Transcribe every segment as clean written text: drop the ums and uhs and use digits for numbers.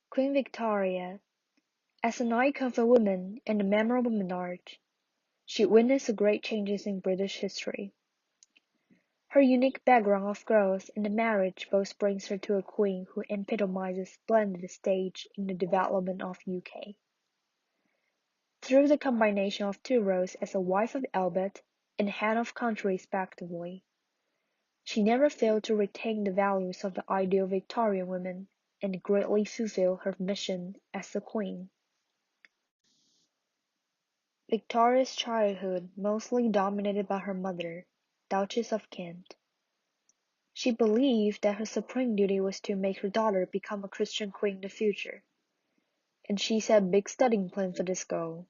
Queen Victoria, as an icon for women and a memorable monarch, she witnessed great changes in British history. Her unique background of growth and marriage both brings her to a queen who epitomizes splendid stage in the development of UK. Through the combination of two roles as a wife of Albert and head of country respectively, she never failed to retain the values of the ideal Victorian woman and greatly fulfill her mission as a queen. Victoria's childhood mostly dominated by her mother, Duchess of Kent. She believed that her supreme duty was to make her daughter become a Christian queen in the future, and she set a big studying plan for this goal,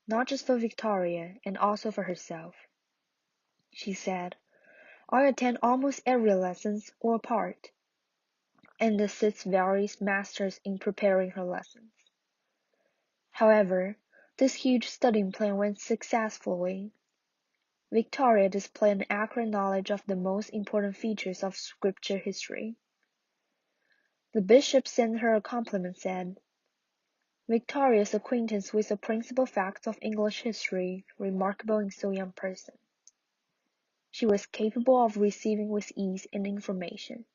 not just for Victoria and also for herself. She said, "I attend almost every lessons or part, and assist various masters in preparing her lessons." However, this huge studying plan went successfully. Victoria displayed an accurate knowledge of the most important features of scripture history. The bishop sent her a compliment said, "Victoria's acquaintance with the principal facts of English history remarkable in so young a person. She was capable of receiving with ease any information."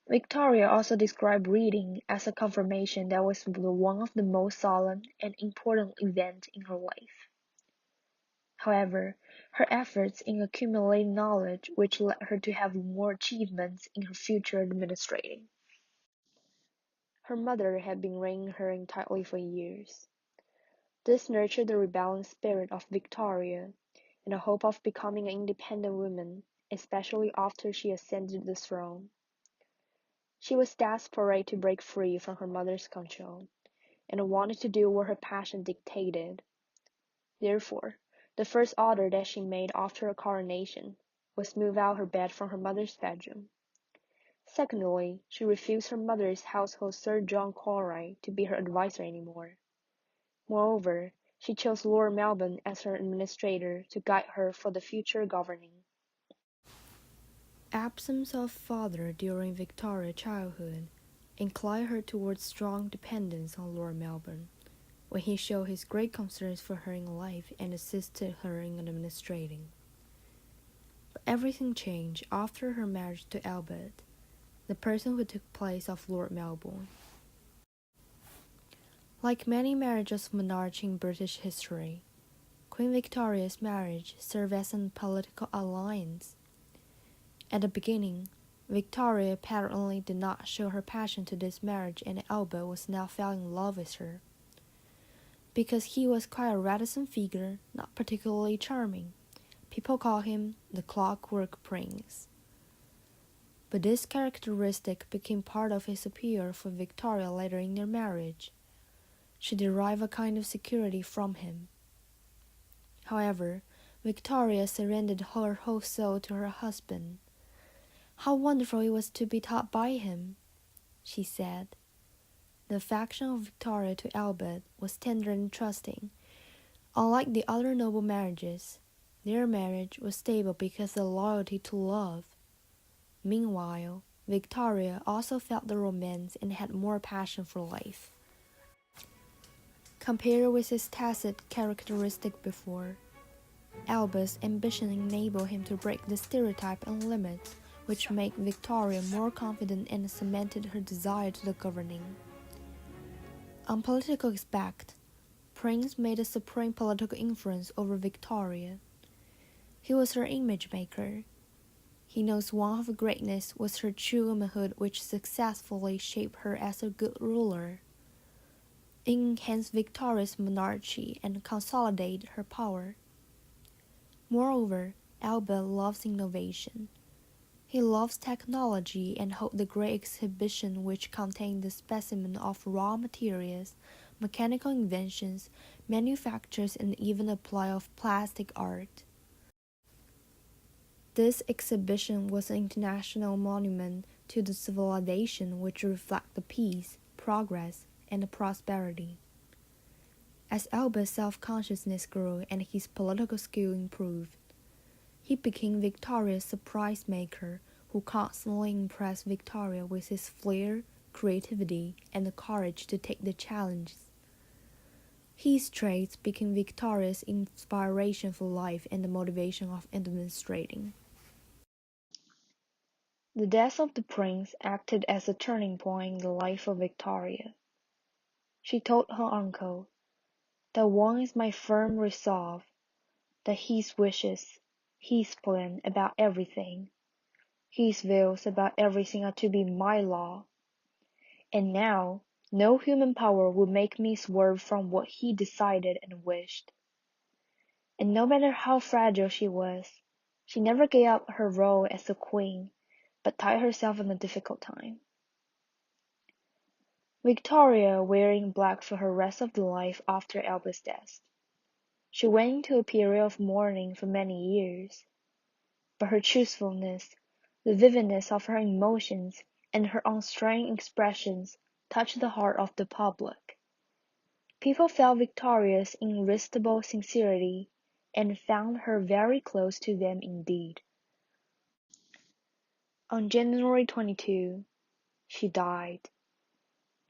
Victoria also described reading as a confirmation that was one of the most solemn and important events in her life. However, her efforts in accumulating knowledge which led her to have more achievements in her future administrating. Her mother had been reining her in tightly for years. This nurtured the rebellion spirit of Victoria and a hope of becoming an independent woman, especially after she ascended the throne. She was desperate to break free from her mother's control, and wanted to do what her passion dictated. Therefore, the first order that she made after her coronation was move out her bed from her mother's bedroom. Secondly, she refused her mother's household Sir John Colroy to be her adviser anymore. Moreover, she chose Lord Melbourne as her administrator to guide her for the future governing. Absence of father during Victoria's childhood inclined her towards strong dependence on Lord Melbourne, when he showed his great concerns for her in life and assisted her in administrating. But everything changed after her marriage to Albert, the person who took place of Lord Melbourne. Like many marriages of monarchs in British history, Queen Victoria's marriage served as a political alliance. At the beginning, Victoria apparently did not show her passion to this marriage, and Albert was now falling in love with her. Because he was quite a reticent figure, not particularly charming, people call him the Clockwork Prince. But this characteristic became part of his appeal for Victoria later in their marriage. She derived a kind of security from him. However, Victoria surrendered her whole soul to her husband. "How wonderful it was to be taught by him," she said. The affection of Victoria to Albert was tender and trusting. Unlike the other noble marriages, their marriage was stable because of the loyalty to love. Meanwhile, Victoria also felt the romance and had more passion for life. Compared with his tacit characteristic before, Albert's ambition enabled him to break the stereotype and limits which made Victoria more confident and cemented her desire to the governing. On political aspect, Prince made a supreme political influence over Victoria. He was her image maker. He knows one of her greatness was her true womanhood, which successfully shaped her as a good ruler. It enhanced Victoria's monarchy and consolidated her power. Moreover, Albert loves innovation. He loves technology and held the great exhibition which contained the specimen of raw materials, mechanical inventions, manufactures, and even a play of plastic art. This exhibition was an international monument to the civilization which reflects the peace, progress, and the prosperity. As Albert's self-consciousness grew and his political skill improved, he became Victoria's surprise maker, who constantly impressed Victoria with his flair, creativity, and the courage to take the challenges. His traits became Victoria's inspiration for life and the motivation of administrating. The death of the prince acted as a turning point in the life of Victoria. She told her uncle, "That one is my firm resolve, that his wishes, his plan about everything, his views about everything are to be my law. And now no human power will make me swerve from what he decided and wished." And no matter how fragile she was, she never gave up her role as a queen, but tied herself in a difficult time. Victoria wearing black for her rest of the life after Albert's death. She went into a period of mourning for many years, but her truthfulness, the vividness of her emotions, and her unstrained expressions touched the heart of the public. People felt Victoria's irresistible sincerity and found her very close to them indeed. On January 22, she died,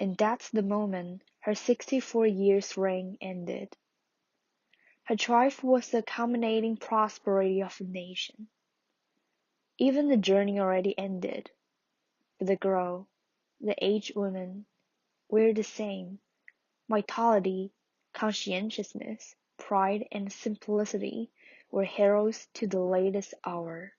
and that's the moment her 64 years reign ended. Her triumph was the culminating prosperity of the nation. Even the journey already ended, but the girl, the aged woman, were the same. Vitality, conscientiousness, pride, and simplicity were heroes to the latest hour.